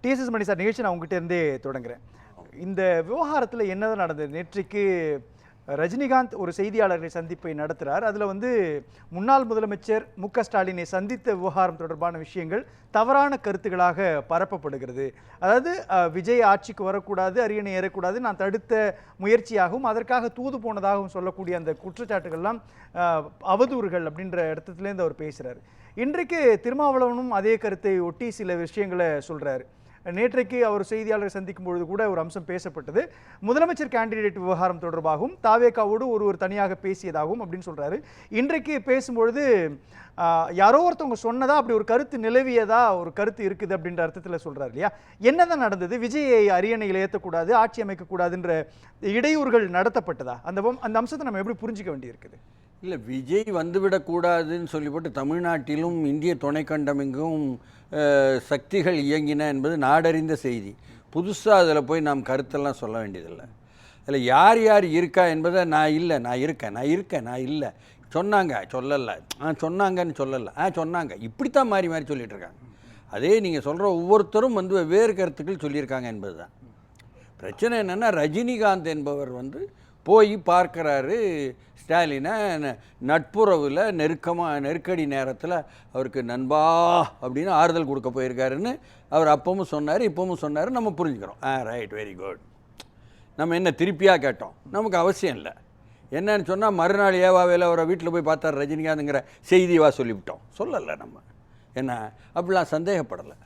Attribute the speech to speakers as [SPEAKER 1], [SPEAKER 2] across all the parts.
[SPEAKER 1] TDS மணி sir, நிகழ்ச்சி நான் உங்ககிட்ட இருந்தே தொடங்குறேன். இந்த விவகாரத்தில் என்னதான் நடந்தது? நேற்றைக்கு ரஜினிகாந்த் ஒரு செய்தியாளர்களை சந்திப்பை நடத்துகிறார். அதில் முன்னாள் முதலமைச்சர் மு.க. ஸ்டாலினை சந்தித்த விவகாரம் தொடர்பான விஷயங்கள் தவறான கருத்துக்களாக பரப்பப்படுகிறது. அதாவது விஜய் ஆட்சிக்கு வரக்கூடாது, அரியணை ஏறக்கூடாது, நான் தடுத்த முயற்சியாகவும் அதற்காக தூது போனதாகவும் சொல்லக்கூடிய அந்த குற்றச்சாட்டுகள்லாம் அவதூறுகள் அப்படின்ற இடத்துலேருந்து அவர் பேசுகிறார். இன்றைக்கு திருமாவளவனும் அதே கருத்தை ஒட்டி சில விஷயங்களை சொல்கிறார். நேற்றைக்கு அவர் செய்தியாளரை சந்திக்கும் பொழுது கூட ஒரு அம்சம் பேசப்பட்டது. முதலமைச்சர் கேண்டிடேட் விவகாரம் தொடர்பாகவும் தாவேகாவோடு ஒருவர் தனியாக பேசியதாகவும் அப்படின்னு சொல்றாரு. இன்றைக்கு பேசும்பொழுது யாரோ ஒருத்தவங்க சொன்னதா அப்படி ஒரு கருத்து நிலவியதா ஒரு கருத்து இருக்குது அப்படின்ற அர்த்தத்தில் சொல்றாரு இல்லையா? என்னதான் நடந்தது? விஜயை அரியணையில் ஏற்றக்கூடாது, ஆட்சி அமைக்கக்கூடாதுன்ற இடையூறுகள் நடத்தப்பட்டதா? அந்த அம்சத்தை நம்ம எப்படி புரிஞ்சிக்க வேண்டியிருக்குது?
[SPEAKER 2] இல்லை, விஜய் வந்துவிடக்கூடாதுன்னு சொல்லிப்பட்டு தமிழ்நாட்டிலும் இந்திய துணைக்கண்டமெங்கும் சக்திகள் இயங்கின என்பது நாடறிந்த செய்தி. புதுசாக அதில் போய் நாம் கருத்தெல்லாம் சொல்ல வேண்டியதில்லை. அதில் யார் யார் இருக்கா என்பதை நான் இல்லை, நான் இருக்கேன், இல்லை சொன்னாங்க, சொல்லலை, சொன்னாங்கன்னு சொல்லலை, சொன்னாங்க, இப்படித்தான் மாறி மாறி சொல்லிகிட்டு இருக்காங்க. அதே நீங்கள் சொல்கிற ஒவ்வொருத்தரும் வெவ்வேறு கருத்துக்கள் சொல்லியிருக்காங்க என்பது தான் பிரச்சனை. என்னென்னா, ரஜினிகாந்த் என்பவர் போய் பார்க்குறாரு ஸ்டாலினை, நட்புறவில் நெருக்கடி நேரத்தில் அவருக்கு நண்பா அப்படின்னு ஆறுதல் கொடுக்க போயிருக்காருன்னு அவர் அப்பவும் சொன்னார், இப்பவும் சொன்னார். நம்ம புரிஞ்சுக்கிறோம். Right, very good. நம்ம என்ன திருப்பியாக கேட்டோம்? நமக்கு அவசியம் இல்லை. என்னன்னு சொன்னால், மறுநாள் ஏவாவேல அவரை வீட்டில் போய் பார்த்தார் ரஜினிகாந்துங்கிற செய்தியவா சொல்லிவிட்டோம்? சொல்லலை. நம்ம என்ன அப்படிலாம் சந்தேகப்படலை.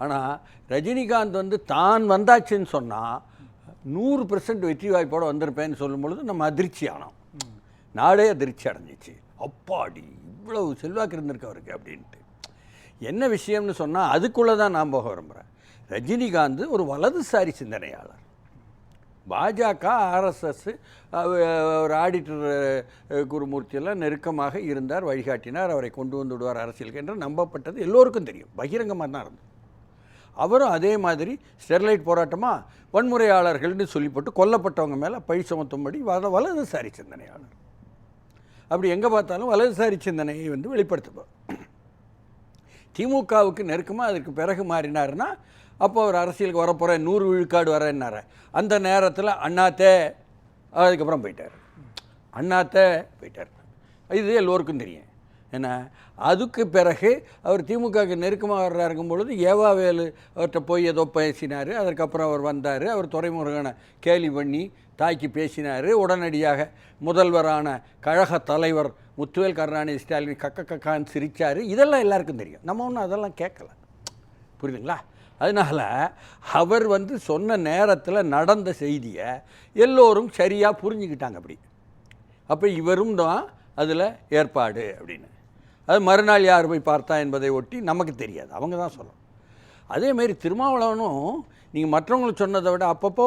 [SPEAKER 2] ஆனால் ரஜினிகாந்த் தான் வந்தாச்சுன்னு சொன்னால் 100% வெற்றி வாய்ப்போடு வந்திருப்பேன்னு சொல்லும் பொழுது நம்ம அதிர்ச்சி ஆனோம். நாடே அதிர்ச்சி அடைஞ்சிச்சு. அப்பாடி, இவ்வளவு செல்வாக்கு இருந்திருக்கு அவருக்கு அப்படின்ட்டு. என்ன விஷயம்னு சொன்னால், அதுக்குள்ளே தான் நான் போக விரும்புகிறேன். ரஜினிகாந்த் ஒரு வலதுசாரி சிந்தனையாளர். பாஜக, ஆர்எஸ்எஸ், ஒரு ஆடிட்டர் குருமூர்த்தியெல்லாம் நெருக்கமாக இருந்தார், வழிகாட்டினார், அவரை கொண்டு வந்து விடுவார் அரசியலுக்கு என்று நம்பப்பட்டது எல்லோருக்கும் தெரியும். பகிரங்கமாக தான் இருந்தது. அவரும் அதே மாதிரி ஸ்டெர்லைட் போராட்டமாக வன்முறையாளர்கள்னு சொல்லிப்பட்டு கொல்லப்பட்டவங்க மேலே பழி சுமத்தும்படி வலதுசாரி சிந்தனையாளர். அப்படி எங்கே பார்த்தாலும் வலதுசாரி சிந்தனையை வெளிப்படுத்துவார். திமுகவுக்கு நெருக்கமாக அதற்கு பிறகு மாறினார்னா, அப்போ அவர் அரசியலுக்கு வரப்போகிற 100 விழுக்காடு வரேன்னார அந்த நேரத்தில் அண்ணாத்தே, அதுக்கப்புறம் போயிட்டார். இது எல்லோருக்கும் தெரியும். ஏன்னா அதுக்கு பிறகு அவர் திமுகவுக்கு நெருக்கமாக வர்றாருக்கும் பொழுது ஏவாவேலு அவர்கிட்ட போய் ஏதோ பேசினார். அதற்கப்புறம் அவர் வந்தார். அவர் துரைமுருகனை கேலி பண்ணி தாக்கி பேசினார். உடனடியாக முதல்வரான கழக தலைவர் முத்துவேல் கருணாநிதி ஸ்டாலின் கக்கான்னு சிரித்தார். இதெல்லாம் எல்லாருக்கும் தெரியும். நம்ம ஒன்றும் அதெல்லாம் கேட்கல. புரியுதுங்களா? அதனால் அவர் சொன்ன நேரத்தில் நடந்த செய்தியை எல்லோரும் சரியாக புரிஞ்சுக்கிட்டாங்க. அப்போ இவரும் தான் அதில் ஏற்பாடு அப்படின்னு. அது மறுநாள் யார் போய் பார்த்தா என்பதை ஒட்டி நமக்கு தெரியாது, அவங்க தான் சொல்லணும். அதேமாரி திருமாவளவனும் நீங்கள் மற்றவங்களுக்கு சொன்னதை விட அப்பப்போ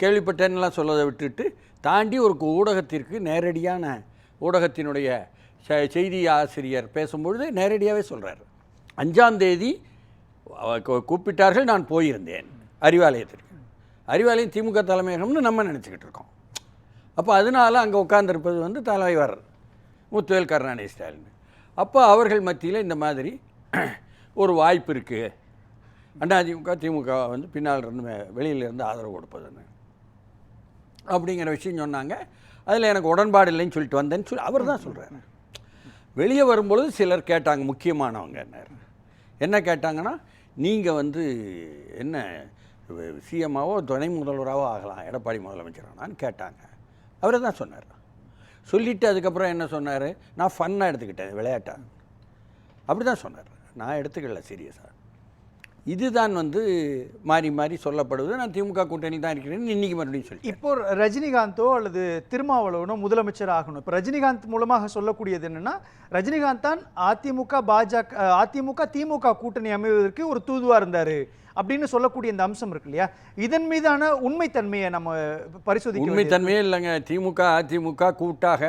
[SPEAKER 2] கேள்விப்பட்டேன்னெலாம் சொல்லதை விட்டுட்டு தாண்டி ஒரு ஊடகத்திற்கு நேரடியான ஊடகத்தினுடைய செய்தி ஆசிரியர் பேசும்பொழுது நேரடியாகவே சொல்கிறார். 5ஆம் தேதி கூப்பிட்டார்கள், நான் போயிருந்தேன் அறிவாலயத்திற்கு. அறிவாலயம் திமுக தலைமையகம்னு நம்ம நினச்சிக்கிட்டு இருக்கோம். அப்போ அதனால் அங்கே உட்கார்ந்துருப்பது தலைவர் முத்துவேல் கருணாநிதி ஸ்டாலின். அப்போ அவர்கள் மத்தியில் இந்த மாதிரி ஒரு வாய்ப்பு இருக்குது, அதிமுக திமுக பின்னால் இருந்து வெளியிலேருந்து ஆதரவு கொடுப்பதுன்னு அப்படிங்கிற விஷயம் சொன்னாங்க. அதில் எனக்கு உடன்பாடு இல்லைன்னு சொல்லிட்டு வந்தேன்னு சொல்லி அவர் தான் சொல்கிறார். வெளியே வரும்பொழுது சிலர் கேட்டாங்க, முக்கியமானவங்க என்ன கேட்டாங்கன்னா, நீங்கள் என்ன சிஎம்மாவோ துணை முதல்வராகவோ ஆகலாம், எடப்பாடி முதலமைச்சரானான்னு கேட்டாங்க. அவரை தான் சொன்னார். சொல்லிவிட்டு அதுக்கப்புறம் என்ன சொன்னார், நான் ஃபன்னாக எடுத்துக்கிட்டேன், விளையாட்டாக அப்படி தான் சொன்னார். நான் எடுத்துக்கல சீரியஸாக. இதுதான் மாறி மாறி சொல்லப்படுவது. நான் திமுக கூட்டணி தான் இருக்கிறேன்னு இன்றைக்கி மறுபடியும் சொல்லி.
[SPEAKER 1] இப்போ ரஜினிகாந்தோ அல்லது திருமாவளவனோ முதலமைச்சர் ஆகணும். இப்போ ரஜினிகாந்த் மூலமாக சொல்லக்கூடியது என்னென்னா, ரஜினிகாந்த் தான் அதிமுக திமுக கூட்டணி அமைவதற்கு ஒரு தூதுவாக இருந்தார் அப்படின்னு சொல்லக்கூடிய இந்த அம்சம் இருக்கு இல்லையா? இதன் மீதான உண்மைத்தன்மையை நம்ம பரிசோதிக்க.
[SPEAKER 2] உண்மைத்தன்மையே இல்லைங்க. திமுக அதிமுக கூட்டாக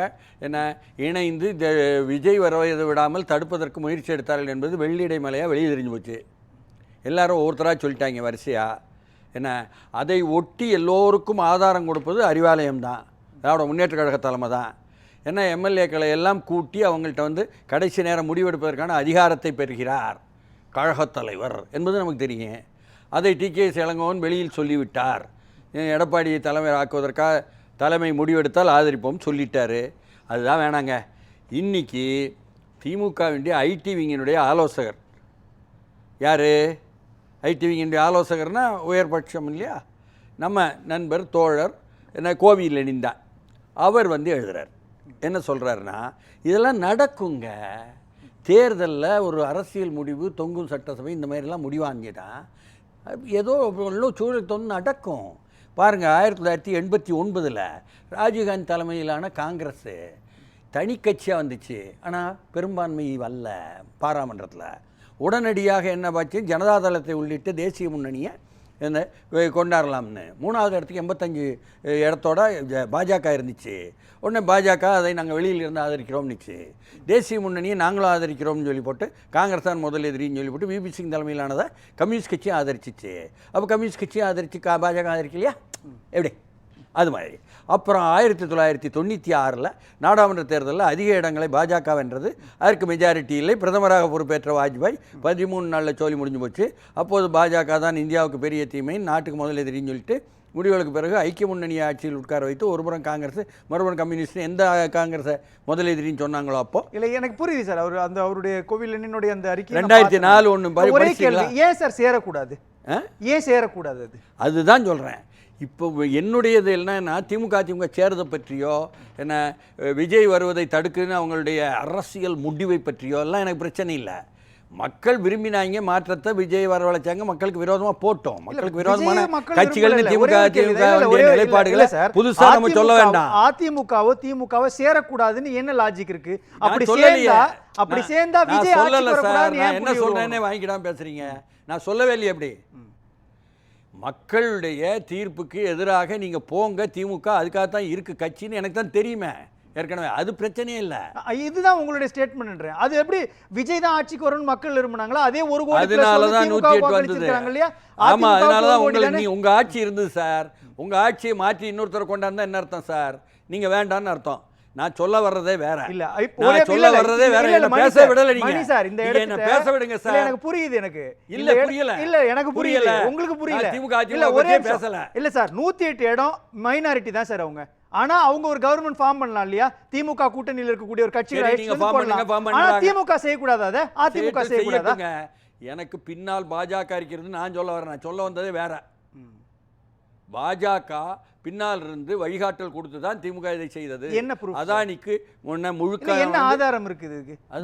[SPEAKER 2] இணைந்து விஜய் வரவதை விடாமல் தடுப்பதற்கு முயற்சி எடுத்தார்கள் என்பது வெள்ளிடை மலையாக வெளியே தெரிஞ்சு போச்சு. எல்லாரும் ஒவ்வொருத்தராக சொல்லிட்டாங்க வரிசையாக. அதை ஒட்டி எல்லோருக்கும் ஆதாரம் கொடுப்பது அறிவாலயம் தான், திராவிட முன்னேற்ற கழக தலைமை தான். எம்எல்ஏக்களை எல்லாம் கூட்டி அவங்கள்ட்ட கடைசி நேரம் முடிவெடுப்பதற்கான அதிகாரத்தை பெறுகிறார் கழகத் தலைவர் என்பது நமக்கு தெரியும். அதை டிகேஎஸ் இளங்கோவன் வெளியில் சொல்லிவிட்டார். எடப்பாடியை தலைமை ஆக்குவதற்காக தலைமை முடிவெடுத்தால் ஆதரிப்போம் சொல்லிட்டாரு. அதுதான் வேணாங்க. இன்றைக்கி திமுகவினுடைய ஐடி விங்கினுடைய ஆலோசகர் யார்? ஐடி விங்கினுடைய ஆலோசகர்னா உயர்பட்சம் இல்லையா, நம்ம நண்பர் தோழர் என்ன கோவியில் லெனின்தான். அவர் வந்து எழுதுகிறார். என்ன சொல்கிறாருன்னா, இதெல்லாம் நடக்குங்க, தேர்தலில் ஒரு அரசியல் முடிவு, தொங்கும் சட்டசபை, இந்த மாதிரிலாம் முடிவாங்கிட்டா ஏதோ சூழல் தொன்று நடக்கும். பாருங்கள், 1989 ராஜீவ்காந்தி தலைமையிலான காங்கிரஸ் தனி கட்சியாக வந்துச்சு. ஆனால் பெரும்பான்மை வரல பாராளுமன்றத்தில். உடனடியாக என்ன பாச்சு, ஜனதாதளத்தை உள்ளிட்ட தேசிய முன்னணியை என்ன கொண்டாடலாம்னு 3வது இடத்துக்கு 85 இடத்தோட பாஜக இருந்துச்சு. உடனே பாஜக அதை நாங்கள் வெளியில் இருந்து ஆதரிக்கிறோம்னுச்சு. தேசிய முன்னணியை நாங்களும் ஆதரிக்கிறோம்னு சொல்லி போட்டு காங்கிரஸ் தான் முதல் எதிரின்னு சொல்லி போட்டு விபி சிங் தலைமையிலானதை கம்யூனிஸ்ட் கட்சியும் ஆதரிச்சிச்சு. அப்போ கம்யூனிஸ்ட் கட்சியும் ஆதரிச்சு பாஜக ஆதரிக்கலையா? எப்படி? அது மாதிரி அப்புறம் 1996 நாடாளுமன்ற தேர்தலில் அதிக இடங்களை பாஜக வென்றது. அதற்கு மெஜாரிட்டி இல்லை. பிரதமராக பொறுப்பேற்ற வாஜ்பாய் 13 நாளில் சோலி முடிஞ்சு போச்சு. அப்போது பாஜக தான் இந்தியாவுக்கு பெரிய தீமை, நாட்டுக்கு முதல் எதிரின்னு சொல்லிட்டு முடிவுகளுக்கு பிறகு ஐக்கிய முன்னணி ஆட்சியில் உட்கார வைத்து ஒருபுறம் காங்கிரஸ் மறுபுறம் கம்யூனிஸ்ட் எந்த காங்கிரஸை முதல் எதிரின்னு சொன்னாங்களோ அப்போ
[SPEAKER 1] இல்லை. எனக்கு புரியுது சார். அவர் அந்த அவருடைய கோவில் லெனினுடைய அந்த அறிக்கை
[SPEAKER 2] 2004 ஒன்று
[SPEAKER 1] ஏன் சார் சேரக்கூடாது? ஏன் சேரக்கூடாது? அதுதான்
[SPEAKER 2] சொல்கிறேன். இப்போ என்னுடையது என்னன்னா, திமுக சேரதை பற்றியோ என்ன விஜய் வருவதை தடுக்குன்னு அவங்களுடைய அரசியல் முடிவை பற்றியோ எல்லாம் எனக்கு பிரச்சனை இல்லை. மக்கள் விரும்பினாங்க மாற்றத்தை, விஜய் வரவழைச்சாங்க, மக்களுக்கு விரோதமாக போட்டோம். மக்களுக்கு விரோதமான கட்சிகள் திமுக நிலைப்பாடுகளை புதுசாக நம்ம சொல்ல வேண்டாம்.
[SPEAKER 1] திமுகவை சேரக்கூடாதுன்னு என்ன லாஜிக் இருக்கு? அப்படி சேர்ந்தா விஜய்
[SPEAKER 2] சொல்லல சார். நான் என்ன சொல்றேன்னே வாங்கிடாம பேசுறீங்க. நான் சொல்லவே இல்லையே. எப்படி மக்களுடைய தீர்ப்புக்கு எதிராக நீங்கள் போங்க, திமுக அதுக்காகத்தான் இருக்குது கட்சின்னு எனக்கு தான் தெரியுமே ஏற்கனவே. அது பிரச்சனையே இல்லை.
[SPEAKER 1] இதுதான் உங்களுடைய ஸ்டேட்மெண்ட். அது எப்படி விஜய் தான் ஆட்சிக்கு வரணும்னு மக்கள் விரும்பினாங்களா? அதே ஒரு கோடி,
[SPEAKER 2] அதனால தான் 108 வந்தது. ஆமாம், அதனால தான் உங்களுக்கு உங்கள் ஆட்சி இருந்தது சார். உங்கள் ஆட்சியை மாற்றி இன்னொருத்தர் கொண்டாந்தா என்ன அர்த்தம் சார்? நீங்கள் வேண்டான்னு அர்த்தம். நான் சொல்ல வர்றதே வேற.
[SPEAKER 1] இல்ல
[SPEAKER 2] சொல்ல வர்றதே வேற. என்ன பேச விடல நீங்க
[SPEAKER 1] சார். இந்த
[SPEAKER 2] என்ன பேச விடுங்க சார்.
[SPEAKER 1] எனக்கு புரியுது. எனக்கு
[SPEAKER 2] இல்ல புரியல.
[SPEAKER 1] இல்ல எனக்கு புரியல. உங்களுக்கு புரியல.
[SPEAKER 2] திமுக
[SPEAKER 1] இல்ல ஒரே
[SPEAKER 2] பேசல.
[SPEAKER 1] இல்ல சார், 108 இடம் மைனாரிட்டி தான் சார் அவங்க. ஆனா அவங்க ஒரு கவர்மெண்ட் ஃபார்ம் பண்ணலாம் இல்லையா? திமுக கூட்டணியில் இருக்கக்கூடிய ஒரு கட்சிகளை திமுக செய்யக்கூடாது. அதை அதிமுக செய்யக்கூடாது.
[SPEAKER 2] எனக்கு பின்னால் பாஜக இருக்கிறது நான் சொல்ல வரேன். நான் சொல்ல வந்ததே வேற. பாஜக பின்னால் இருந்து வழிகாட்டல் கொடுத்து தான் திமுக இதை செய்தது.
[SPEAKER 1] என்ன ப்ரூஃப்?
[SPEAKER 2] அதானிக்கு முழுக்க
[SPEAKER 1] என்ன ஆதாரம் இருக்குது?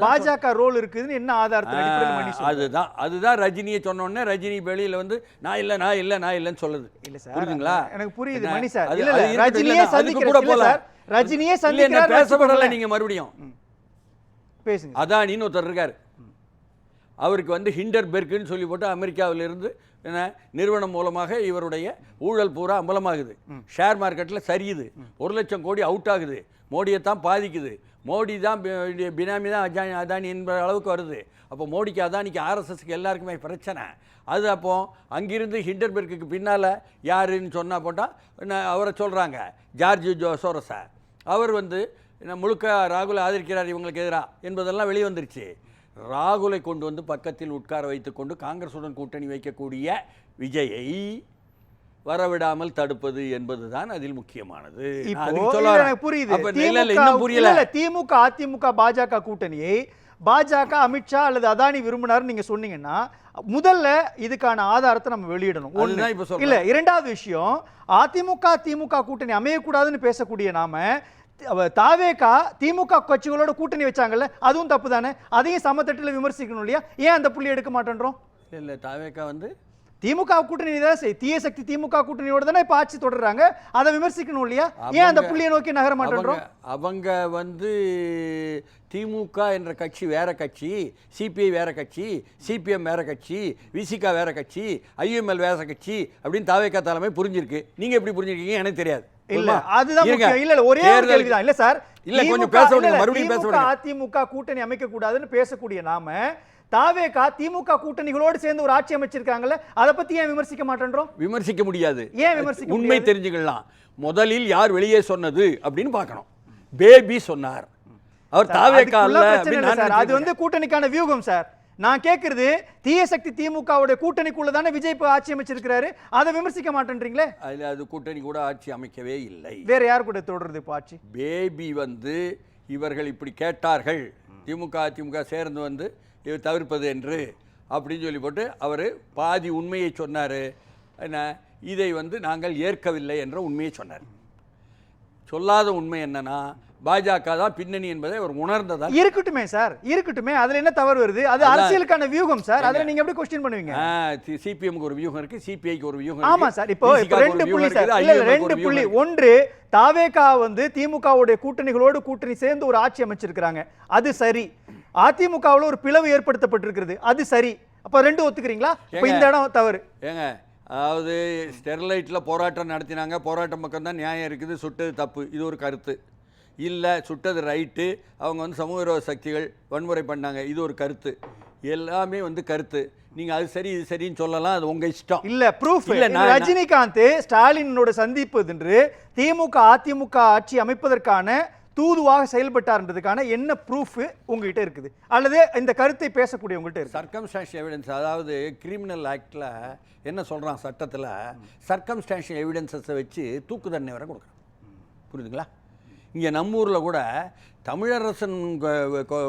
[SPEAKER 1] பாஜக ரோல் இருக்குதுன்னு என்ன ஆதாரத்தை அடிப்படையில் பண்ணி சொல்றீங்க?
[SPEAKER 2] அதுதான் ரஜினியை சொன்ன உடனே ரஜினி வெளியில வந்து நான் இல்லன்னு சொல்லுது.
[SPEAKER 1] இல்ல சார்,
[SPEAKER 2] புரியுதுங்களா?
[SPEAKER 1] எனக்கு புரியுது மணி சார். இல்ல ரஜினியே சந்திக்கிறார். ரஜினியே சந்திக்கிறார்.
[SPEAKER 2] பேசப்படல. நீங்க மறுபடியும்
[SPEAKER 1] பேசுங்க.
[SPEAKER 2] அதானின்னு ஒருத்தர் இருக்காரு. அவருக்கு வந்து ஹிண்டர்பெர்க்னு சொல்லி போட்டு அமெரிக்காவிலிருந்து என்ன நிறுவனம் மூலமாக இவருடைய ஊழல் பூரா அம்பலமாகுது. ஷேர் மார்க்கெட்டில் சரியுது. 1 லட்சம் கோடி அவுட் ஆகுது. மோடியை தான் பாதிக்குது. மோடி தான் பினாமி தான் அதானி என்பது அளவுக்கு வருது. அப்போ மோடிக்கு அதானிக்கு ஆர்எஸ்எஸ்க்கு எல்லாருக்குமே பிரச்சனை. அது அப்போ அங்கிருந்து ஹிண்டர்பெர்க்கு பின்னால் யாருன்னு சொன்னால் போட்டால் அவரை சொல்கிறாங்க ஜார்ஜ் சோரோஸை. அவர் வந்து முழுக்க ராகுலை ஆதரிக்கிறார் இவங்களுக்கு எதிராக என்பதெல்லாம் வெளியே வந்துருச்சு. ராகுலை கொண்டு வந்து பக்கத்தில் உட்கார வைத்துக்கொண்டு காங்கிரசுடன் கூட்டணி வைக்கக்கூடிய விஜயை வரவிடாமல் தடுப்பது என்பதுதான் அதில் முக்கியமானது.
[SPEAKER 1] திமுக அதிமுக பாஜக கூட்டணியை பாஜக அமித்ஷா அல்லது அதானி விரும்பினார் நீங்க சொன்னீங்கன்னா முதல்ல இதுக்கான ஆதாரத்தை நம்ம வெளியிடணும். இல்ல, இரண்டாவது விஷயம், அதிமுக திமுக கூட்டணி அமையக்கூடாதுன்னு பேசக்கூடிய நாம தாவேகா திமுக கட்சிகளோட கூட்டணி வச்சாங்கல்ல, அதுவும் தப்பு தானே? அதையும் சமத்தட்டில் விமர்சிக்கணும் இல்லையா? ஏன் அந்த புள்ளி எடுக்க மாட்டேன்றோம்?
[SPEAKER 2] இல்ல, தாவேகா வந்து
[SPEAKER 1] திமுக கூட்டணி தான் தீய சக்தி திமுக கூட்டணியோட தானே இப்ப ஆட்சி தொடர்றாங்க. அதை விமர்சிக்கணும் இல்லையா? ஏன் அந்த புள்ளியை நோக்கி நகர மாட்டேன்றோம்?
[SPEAKER 2] அவங்க வந்து திமுக என்ற கட்சி வேற கட்சி, சிபிஐ வேற கட்சி, சிபிஎம் வேற கட்சி, விசிகா வேற கட்சி, ஐஎம்எல் வேற கட்சி அப்படின்னு தாவேகா தலைமை புரிஞ்சிருக்கு. நீங்க எப்படி புரிஞ்சிருக்கீங்க எனக்கு தெரியாது.
[SPEAKER 1] இல்ல அதுதான் முக்கியம். இல்ல ஒரே ஒரு கேள்விதான். இல்ல சார்,
[SPEAKER 2] இல்ல கொஞ்சம் பேச விடுங்க, மறுபடியும் பேச விடுங்க.
[SPEAKER 1] அதிமுக கூட்டணி அமைக்க கூடாதுன்னு பேசக்கூடிய நாம தாவேகா திமுக கூட்டணிகளோடு சேர்ந்து ஒரு ஆட்சி அமைச்சிருக்காங்கல்ல, அதை பத்தி ஏன் விமர்சிக்க மாட்டேன்றோம்?
[SPEAKER 2] விமர்சிக்க முடியாது.
[SPEAKER 1] ஏன் விமர்சிக்க?
[SPEAKER 2] உண்மை தெரிஞ்சுக்கலாம். முதலில் யார் வெளியே சொன்னது அப்படின்னு பார்க்கணும். பேபி சொன்னார், அவர் தாவேகா அல்ல.
[SPEAKER 1] அது வந்து கூட்டணிக்கான வியூகம் சார். நான் கேட்கறது தீய சக்தி திமுகவுடைய கூட்டணிக்குள்ள தானே விஜய் இப்ப ஆட்சி அமைச்சிருக்கிறாரு, அதை விமர்சிக்க மாட்டேன்றீங்களே.
[SPEAKER 2] அதில் அது கூட்டணி கூட ஆட்சி அமைக்கவே இல்லை.
[SPEAKER 1] வேற யார் கூட தொடருது இப்போ ஆட்சி?
[SPEAKER 2] பேபி வந்து இவர்கள் இப்படி கேட்டார்கள், திமுக சேர்ந்து வந்து இதை தவிர்ப்பது என்று அப்படின்னு சொல்லி போட்டு அவர் பாதி உண்மையை சொன்னார். என்ன, இதை வந்து நாங்கள் ஏற்கவில்லை என்ற உண்மையை சொன்னார். சொல்லாத உண்மை என்னன்னா பாஜக தான் பின்னணி என்பதை அவர் உணர்ந்ததா.
[SPEAKER 1] இருக்கட்டுமே சார், இருக்கட்டுமே, அதுல என்ன தவறு வருது? அது அரசியலுக்கான வியூகம் சார், அதுல நீங்க எப்படி क्वेश्चन பண்ணுவீங்க?
[SPEAKER 2] சிபிஎம்க்கு ஒரு வியூகம் இருக்கு, சிபிஐக்கு ஒரு வியூகம்
[SPEAKER 1] இருக்கு. ஆமா சார், இப்போ ரெண்டு புள்ளி சார், இல்ல ரெண்டு புள்ளி. ஒன்று, தாவேகா வந்து திமுகவுடைய கூட்டணிகளோடு கூட்டணி சேர்ந்து ஒரு ஆட்சி அமைச்சிருக்காங்க, அது சரி. அதிமுகவுல ஒரு பிளவு ஏற்படுத்தப்பட்டிருக்கிறது, அது சரி. அப்ப ரெண்டு ஒத்துக்கிறீங்களா? இப்ப இந்த இடம் தவறு
[SPEAKER 2] ஏங்க. அதாவது ஸ்டெர்லைட்டில் போராட்டம் நடத்தினாங்க, போராட்டம் பக்கம் தான் நியாயம் இருக்குது, சுட்டது தப்பு, இது ஒரு கருத்து. இல்லை சுட்டது ரைட்டு, அவங்க வந்து சமூக விரோத சக்திகள் வன்முறை பண்ணாங்க, இது ஒரு கருத்து. எல்லாமே வந்து கருத்து. நீங்கள் அது சரி இது சரின்னு சொல்லலாம், அது உங்கள் இஷ்டம்.
[SPEAKER 1] இல்லை ப்ரூஃப் இல்லை. ரஜினிகாந்த் ஸ்டாலினோட சந்திப்பு என்று திமுக அதிமுக ஆட்சி அமைப்பதற்கான தூதுவாக செயல்பட்டார்ன்றதுக்கான என்ன ப்ரூஃப் உங்ககிட்ட இருக்குது, அல்லது இந்த கருத்தை பேசக்கூடிய உங்கள்கிட்ட இருக்கு?
[SPEAKER 2] சர்க்கம்ஸ்டான்ஷியல் எவிடன்ஸ், அதாவது கிரிமினல் ஆக்டில் என்ன சொல்கிறான் சட்டத்தில், சர்க்கம்ஸ்டான்ஷியல் எவிடன்ஸை வச்சு தூக்கு தண்டனை வரை கொடுக்குறான். புரியுதுங்களா? இங்கே நம்ம ஊரில் கூட தமிழரசன்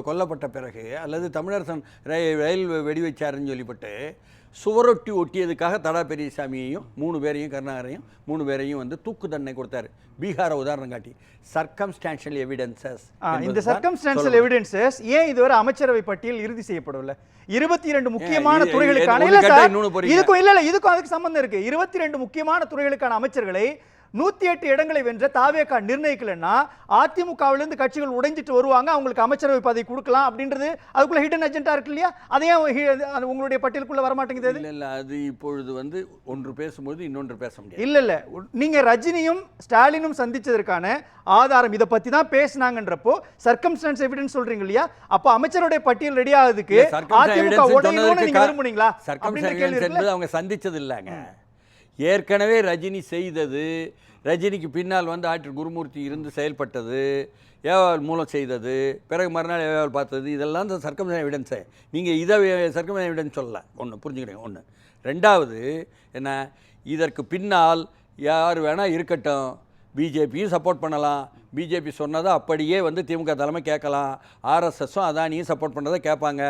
[SPEAKER 2] கொல்லப்பட்ட பிறகு, அல்லது தமிழரசன் ரயில் வெடி வச்சாருன்னு சொல்லிப்பட்டு சுவரொட்டி ஒட்டியதுக்காக தடா பெரியசாமியையும் 3 பேரையும் கருணாகரையும் 3 பேரையும் வந்து தூக்கு தண்டனை கொடுத்தாரு. பீகாரை உதாரணம் காட்டி. Circumstantial evidences.
[SPEAKER 1] இந்த சர்க்கம்ஸ்டான்ஷியல் எவிடன்சஸ் ஏன் இதுவரை அமைச்சரவை பட்டியல் இறுதி செய்யப்படவில்லை? 22 முக்கியமான துறைகளுக்கான, இல்ல சார் இதுக்கும் இல்ல இதுக்கும் அதுக்கு சம்பந்தம் இருக்கு. 22 முக்கியமான துறைகளுக்கான அமைச்சர்களை 108 இடங்களை வென்ற தாவேகா நிர்ணயிக்கலன்னா அதிமுகவிலிருந்து கட்சிகள் உடைஞ்சிட்டு வருவாங்க, அவங்களுக்கு அமைச்சரவை பதவி கொடுக்கலாம் அப்படின்றது அதுக்குள்ள ஹிடன் அஜெண்டா இருக்கு இல்லையா? அதையே உங்களுடைய பட்டியலுக்குள்ள வரமாட்டேங்குது.
[SPEAKER 2] இல்ல அது இப்பொழுது வந்து ஒன்று பேசும்போது இன்னொன்று பேச முடியாது.
[SPEAKER 1] இல்ல நீங்க ரஜினியும் ஸ்டாலினும் சந்திச்சதற்கான ஆதாரம் இதை பத்தி தான் பேசினாங்கன்றப்போ சர்க்கம்ஸ்டான்ஸ் எவிடன்ஸ் சொல்றீங்க இல்லையா? அப்ப அமைச்சரோட பட்டியல் ரெடி ஆகுதுக்கு அதிமுக உடையணும்னு நீங்க விரும்புனீங்களா?
[SPEAKER 2] சர்க்கம்ஸ்டான்ஸ் அவங்க சந்திச்சது இல்லைங்க. ஏற்கனவே ரஜினி செய்தது, ரஜினிக்கு பின்னால் வந்து ஆற்றல் குருமூர்த்தி இருந்து செயல்பட்டது, ஏவாள் மூலம் செய்தது, பிறகு மறுநாள் ஏவாள் பார்த்தது, இதெல்லாம் தான் சர்க்கம்ஸ்டான்ஷியல் எவிடன்ஸு. நீங்கள் இதை சர்க்கம்ஸ்டான்ஷியல் எவிடன்ஸ் சொல்லலை. ஒன்று புரிஞ்சுக்கிறீங்க. ஒன்று. ரெண்டாவது என்ன, இதற்கு பின்னால் யார் வேணால் இருக்கட்டும், பிஜேபியும் சப்போர்ட் பண்ணலாம், பிஜேபி சொன்னதை அப்படியே வந்து திமுக தலைமை கேட்கலாம், ஆர்எஸ்எஸும் அதானியும் சப்போர்ட் பண்ணதை கேட்பாங்க.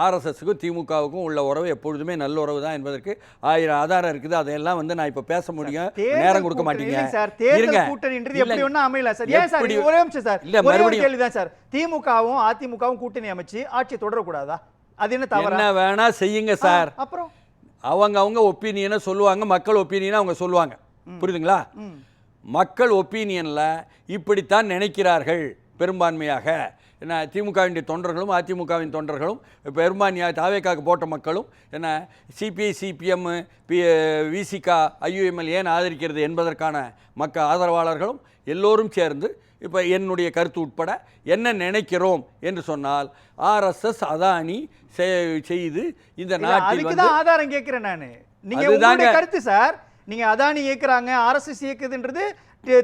[SPEAKER 2] ஆர்எஸ்எஸுக்கும் திமுகவுக்கும் உள்ள உறவு எப்பொழுதுமே நல்ல உறவு தான் என்பதற்கு 1000 ஆதாரம் இருக்குது. அதையெல்லாம் வந்து நான் இப்போ பேச முடியும், நேரம் கொடுக்க மாட்டீங்க.
[SPEAKER 1] திமுகவும் அதிமுகவும் கூட்டணி அமைச்சு ஆட்சி தொடரக்கூடாதா? அது என்ன தவறு?
[SPEAKER 2] என்ன வேணா செய்யுங்க சார்.
[SPEAKER 1] அப்புறம் அவங்க
[SPEAKER 2] ஒப்பீனியனை சொல்லுவாங்க, மக்கள் ஒப்பீனியனை அவங்க சொல்லுவாங்க. புரியுதுங்களா? மக்கள் ஒப்பீனியனில் இப்படித்தான் நினைக்கிறார்கள் பெரும்பான்மையாக. என்ன, திமுகவின் தொண்டர்களும் அதிமுகவின் தொண்டர்களும் பெரும்பான்மையாக தாவேக்காக்கு போட்ட மக்களும் என்ன, சிபிஐ சிபிஎம் விசிகா ஐயுஎம்எல் ஏன் ஆதரிக்கிறது என்பதற்கான ஆதரவாளர்களும் எல்லோரும் சேர்ந்து இப்போ என்னுடைய கருத்து உட்பட என்ன நினைக்கிறோம் என்று சொன்னால், ஆர்எஸ்எஸ் அதானி செய்து இந்த நாட்டில் வந்து
[SPEAKER 1] ஆதாரம் கேட்கிறேன் நான். நீங்க கருத்து சார், நீங்க அதானி இயக்குறாங்க, ஆர்எஸ்எஸ் இயக்குதுன்றது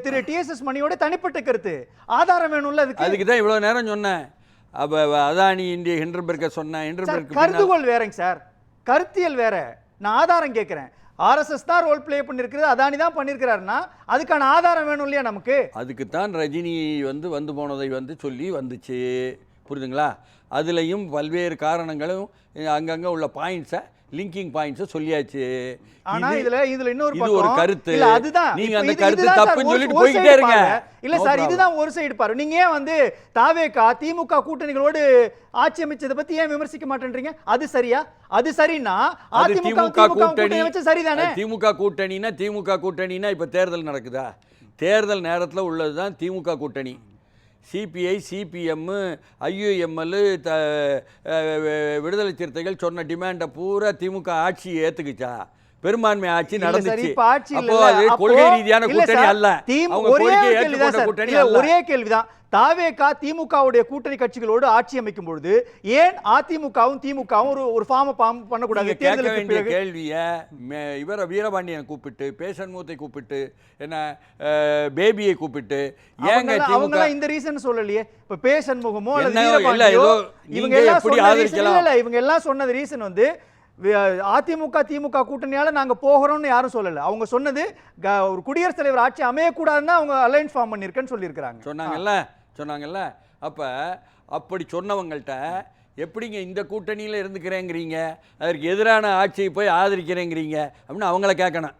[SPEAKER 1] திரு டிஎஸ்எஸ் மணியோட தனிப்பட்ட கருத்து. ஆதாரம் வேணும்ல அதுக்கு
[SPEAKER 2] தான் இவ்வளவு நேரம் சொன்னேன். அதானி இந்திய ஹிண்டன்பெர்க சொன்னேன்.
[SPEAKER 1] கருதுகோள் வேறங்க சார், கருத்தியல் வேற. நான் ஆதாரம் கேட்கிறேன். ஆர்எஸ்எஸ் தான் ரோல் பிளே பண்ணிருக்கிறது, அதானி தான் பண்ணிருக்கிறாருன்னா அதுக்கான ஆதாரம் வேணும் இல்லையா நமக்கு?
[SPEAKER 2] அதுக்கு தான் ரஜினி வந்து போனதை வந்து சொல்லி வந்துச்சு. புரியுதுங்களா? அதுலேயும் பல்வேறு காரணங்களும் அங்கங்கே உள்ள பாயிண்ட்ஸை, லிங்கிங் பாயிண்ட்ஸ் சொல்லியாச்சு.
[SPEAKER 1] ஆனா இதுல இன்னொரு
[SPEAKER 2] இது ஒரு கருத்து.
[SPEAKER 1] இல்ல அதுதான்
[SPEAKER 2] நீங்க அந்த கருத்து தப்புன்னு சொல்லிட்டு போயிட்டே இருங்க.
[SPEAKER 1] இல்ல சார், இதுதான் ஒரு சைடு பாரு. நீங்க ஏன் வந்து தாவேகா திமுக கூட்டணிகளோடு ஆட்சி அமைச்சதை பத்தி ஏன் விமர்சிக்க மாட்டேன்றீங்க? அது சரியா? அது சரின்னா அதிமுக கூட்டணி வச்சு சரிதானே?
[SPEAKER 2] திமுக கூட்டணினா இப்ப தேர்தல் நடக்குதா? தேர்தல் நேரத்தில் உள்ளதுதான் திமுக கூட்டணி. சிபிஐ சிபிஎம் ஐயுஎம்எல் விடுதலை சிறுத்தைகள் சொன்ன டிமாண்டை பூரா திமுக ஆட்சி ஏற்றுக்குச்சா? பெரும்பான்மை ஆட்சி
[SPEAKER 1] இல்ல சார்,
[SPEAKER 2] நடந்துச்சு.
[SPEAKER 1] இப்ப ஆட்சி
[SPEAKER 2] அப்போ
[SPEAKER 1] இல்ல.
[SPEAKER 2] அது
[SPEAKER 1] அப்போ
[SPEAKER 2] கொள்கை ரீதியான
[SPEAKER 1] இல்ல
[SPEAKER 2] கூட்டணி
[SPEAKER 1] சார்,
[SPEAKER 2] அல்ல. அவங்க
[SPEAKER 1] ஒரே
[SPEAKER 2] கோரிக்கையை
[SPEAKER 1] ஒரு கேள்விதான்
[SPEAKER 2] ஏற்றுக்கொண்ட
[SPEAKER 1] சார்.
[SPEAKER 2] கூட்டணி
[SPEAKER 1] இல்ல,
[SPEAKER 2] அல்ல.
[SPEAKER 1] ஒரே கேள்விதான். தாவேகா திமுகவுடைய கூட்டணி கட்சிகளோடு ஆட்சி அமைக்கும் பொழுது ஏன் அதிமுகவும் திமுகவும் ஒரு ஃபார்ம் பண்ணக்கூடாது?
[SPEAKER 2] நீங்க கேட்க
[SPEAKER 1] தேர்தலுக்கு
[SPEAKER 2] வேண்டிய
[SPEAKER 1] பிறகு
[SPEAKER 2] கேள்வியை இவரை வீரபாண்டியனை கூப்பிட்டு, பேசன்மூத்தை கூப்பிட்டு, என்ன பேபியை கூப்பிட்டு, ஏங்க திமுக
[SPEAKER 1] அவங்கலாம் இந்த ரீசன் சொல்லலையே. இப்ப பே சண்முகமோ அல்லது
[SPEAKER 2] என்ன
[SPEAKER 1] வீரபாண்டியோ
[SPEAKER 2] ஏதோ
[SPEAKER 1] இவங்க
[SPEAKER 2] நீங்க
[SPEAKER 1] எல்லாம்
[SPEAKER 2] எப்படி
[SPEAKER 1] சொன்ன
[SPEAKER 2] ஆதரிக்கலாம்?
[SPEAKER 1] இல்ல இவங்க எல்லாம் சொன்னது ரீசன் வந்து அதிமுக திமுக கூட்டணியால நாங்க போகிறோம்னு யாரும் சொல்லல. அவங்க சொன்னது ஒரு குடியரசுத் தலைவர் ஆட்சி அமையக்கூடாதுன்னு அவங்க அலைன்ஸ் ஃபார்ம் பண்ணிருக்கேன்னு சொல்லியிருக்காங்க.
[SPEAKER 2] சொன்னாங்கல்ல. அப்ப அப்படி சொன்னவங்கள்ட்ட எப்படிங்க இந்த கூட்டணியில் இருந்துக்கிறேங்கிறீங்க, அதற்கு எதிரான ஆட்சியை போய் ஆதரிக்கிறேங்கிறீங்க அப்படின்னு அவங்கள கேட்கணும்.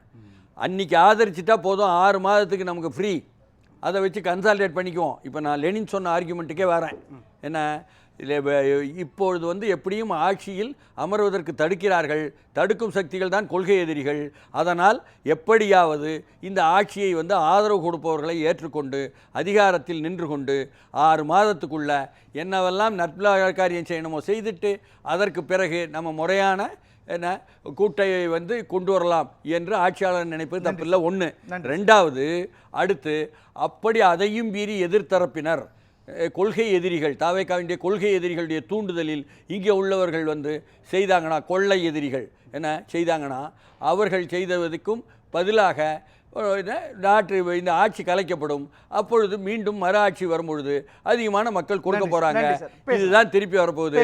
[SPEAKER 2] அன்னைக்கு ஆதரிச்சிட்டா போதும், 6 மாதத்துக்கு நமக்கு ஃப்ரீ, அதை வச்சு கன்சால்டேட் பண்ணிக்குவோம். இப்போ நான் லெனின் சொன்ன ஆர்குமெண்ட்டுக்கே வரேன். என்ன இப்பொழுது வந்து எப்படியும் ஆட்சியில் அமர்வதற்கு தடுக்கிறார்கள், தடுக்கும் சக்திகள் தான் கொள்கை எதிரிகள். அதனால் எப்படியாவது இந்த ஆட்சியை வந்து ஆதரவு கொடுப்பவர்களை ஏற்றுக்கொண்டு அதிகாரத்தில் நின்று கொண்டு 6 மாதத்துக்குள்ள என்னவெல்லாம் நட்புல காரியம் செய்யணுமோ செய்துட்டு அதற்கு பிறகு நம்ம முறையான என்ன கூட்டையை வந்து கொண்டு வரலாம் என்று ஆட்சியாளர் நினைப்பது தப்பில்லை. ஒன்று. ரெண்டாவது, அடுத்து அப்படி அதையும் மீறி எதிர்த்தரப்பினர் கொள்கை எதிரிகள், தாவேக்காவினுடைய கொள்கை எதிரிகளுடைய தூண்டுதலில் இங்கே உள்ளவர்கள் வந்து செய்தாங்கன்னா, கொள்ளை எதிரிகள் என்ன செய்தாங்கன்னா, அவர்கள் செய்ததுக்கும் பதிலாக இந்த ஆட்சி கலைக்கப்படும். அப்பொழுது மீண்டும் மறு ஆட்சி வரும்பொழுது அதிகமான மக்கள் கொடுக்க போறாங்க. இதுதான் திருப்பி வரப்போகுது.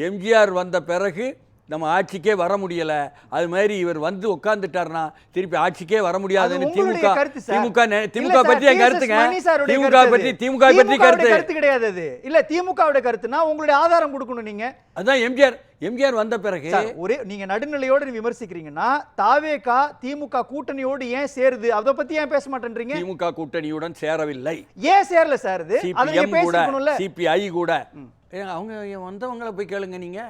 [SPEAKER 2] எம்ஜிஆர் வந்த பிறகு நம்ம ஆட்சிக்கே வர முடியல, அது மாதிரி இவர் வந்து உட்கார்ந்துட்டார்னா திருப்பி ஆட்சிக்கே வர முடியாதுன்னு திமுக பற்றி என் கருத்துங்க. திமுக பற்றி கருத்து
[SPEAKER 1] கிடையாது. அது இல்ல திமுகவுடைய கருத்துனா உங்களுடைய ஆதாரம் கொடுக்கணும். நீங்க
[SPEAKER 2] அதான் எம்ஜிஆர் வந்த பிறகு
[SPEAKER 1] ஒரே நீங்க நடுநிலையோடு விமர்சிக்கிறீங்கன்னா, தாவேகா திமுக கூட்டணியோடு ஏன் சேருது, அதை பத்தி ஏன் பேச மாட்டேன்றீங்க?
[SPEAKER 2] திமுக கூட்டணியுடன் சேரவில்லை.
[SPEAKER 1] ஏன் சேரல சார்? இது
[SPEAKER 2] சிபிஐ கூட அவங்க வந்தவங்களை போய் கேளுங்க. நீங்க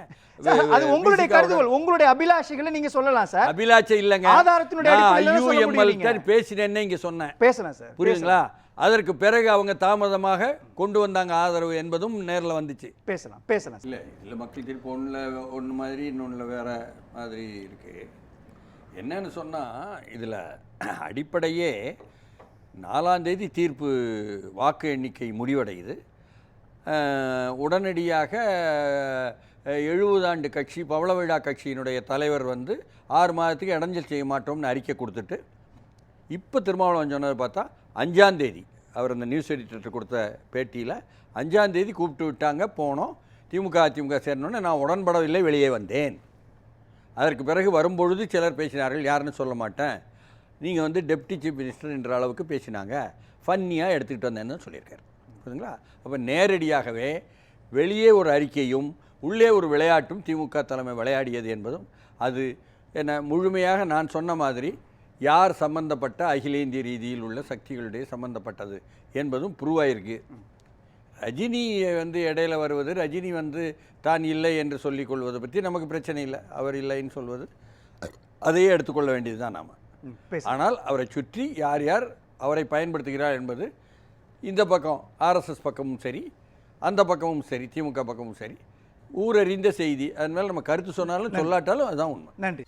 [SPEAKER 1] அது உங்களுடைய கருதுகோள், உங்களுடைய அபிலாஷைகளை நீங்க சொல்லலாம் சார்.
[SPEAKER 2] அபிலாஷை இல்லங்க,
[SPEAKER 1] ஆதாரத்தினுடைய
[SPEAKER 2] அடிப்படையில் பேசினேன்னு இங்க சொன்னேன்.
[SPEAKER 1] பேசலாம் சார்,
[SPEAKER 2] புரியுதுங்களா? அதற்கு பிறகு அவங்க தாமதமாக கொண்டு வந்தாங்க ஆதரவு என்பதும் நேரில் வந்துச்சு.
[SPEAKER 1] பேசலாம்
[SPEAKER 2] இல்லை மக்கள் தீர்ப்பு ஒன்று மாதிரி இன்னொன்று வேற மாதிரி இருக்கு. என்னன்னு சொன்னால், இதில் அடிப்படையே 4ஆம் தேதி தீர்ப்பு வாக்கு எண்ணிக்கை முடிவடையுது. உடனடியாக 70 ஆண்டு கட்சி பவள விழா கட்சியினுடைய தலைவர் வந்து 6 மாதத்துக்கு இடைஞ்சல் செய்ய மாட்டோம்னு அறிக்கை கொடுத்துட்டு, இப்போ திருமாவளவன் சொன்னதை பார்த்தா 5ஆம் தேதி அவர் அந்த நியூஸ் எடிட்டர் கொடுத்த பேட்டியில் 5ஆம் தேதி கூப்பிட்டு விட்டாங்க. போனோம், அதிமுக சேரணுன்னு நான் உடன்படவில்லை, வெளியே வந்தேன். அதற்கு பிறகு வரும்பொழுது சிலர் பேசினார்கள், யாருன்னு சொல்ல மாட்டேன், நீங்கள் வந்து டெப்டி சீஃப் மினிஸ்டர் என்ற அளவுக்கு பேசினாங்க, ஃபன்னியாக எடுத்துக்கிட்டு வந்தேன்னு சொல்லியிருக்காரு. புரியுதுங்களா? அப்போ நேரடியாகவே வெளியே ஒரு அறிக்கையும் உள்ளே ஒரு விளையாட்டும் திமுக தலைமை விளையாடியது என்பதும், அது என்ன முழுமையாக நான் சொன்ன மாதிரி யார் சம்பந்தப்பட்ட அகில இந்திய ரீதியில் உள்ள சக்திகளுடைய சம்பந்தப்பட்டது என்பதும் ப்ரூவ் ஆகிருக்கு. ரஜினி வந்து இடையில வருவது, ரஜினி வந்து தான் இல்லை என்று சொல்லிக் கொள்வதை பற்றி நமக்கு பிரச்சனை இல்லை. அவர் இல்லைன்னு சொல்வது அதையே எடுத்துக்கொள்ள வேண்டியது தான் நாம். ஆனால் அவரை சுற்றி யார் யார் அவரை பயன்படுத்துகிறார் என்பது இந்த பக்கம் ஆர்எஸ்எஸ் பக்கமும் சரி, அந்த பக்கமும் சரி, திமுக பக்கமும் சரி, ஊரறிந்த செய்தி. அதன் மேலே நம்ம கருத்து சொன்னாலும் சொல்லாட்டாலும் அதுதான் உண்மை.
[SPEAKER 1] நன்றி.